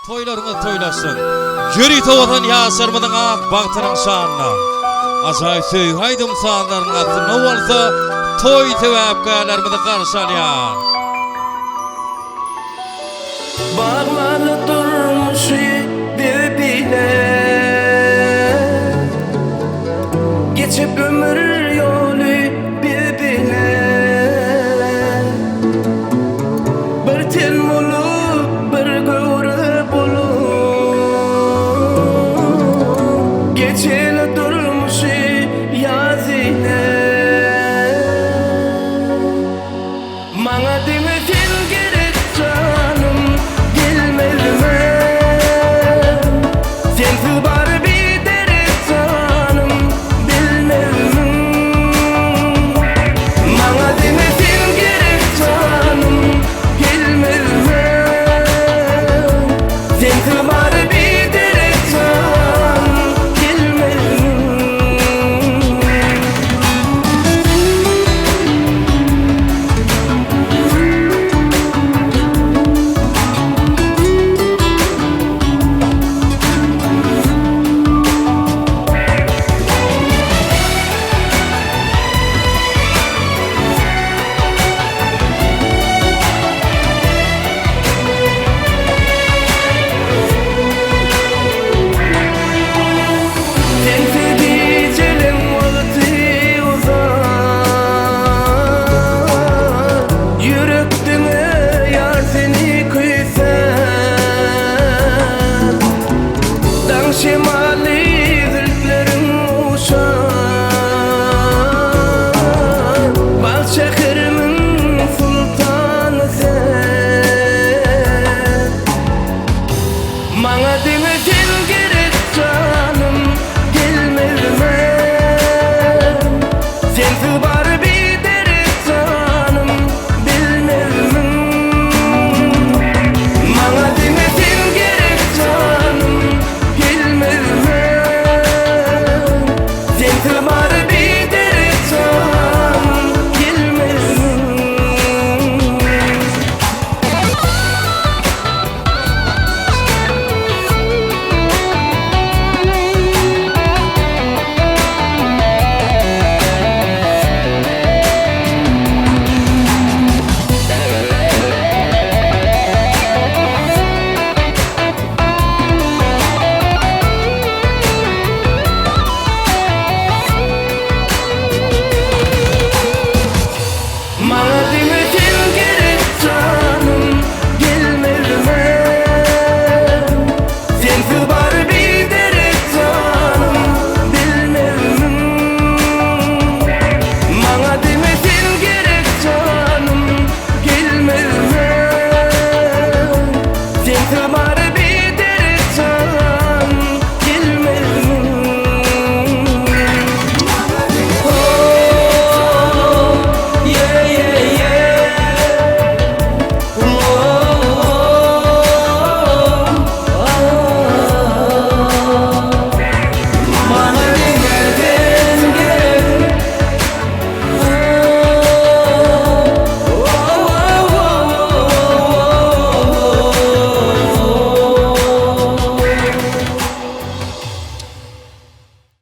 Toylarını toylasın. Yürü toğutan yasırmıdın ak bağıtının şanına. Azay söyhaydım sağlarının atını olsa toy tevap gayalarımıdı karşılayan. Bağlarla durmuş dibine, geçip ömür yolu birbirine. Bir tel olup bir göre bulup, geçeli durmuş yazine. Bana demesin gerek canım, gelmezme. Sensiz bari bir derek canım, bilmezme. Bana demesin gerek canım, gelmezme. Sensiz bari bir derek canım, gelmezme. Şemali zülflerin uşan, bal şehrimin sultanı sen. Bana demesin ki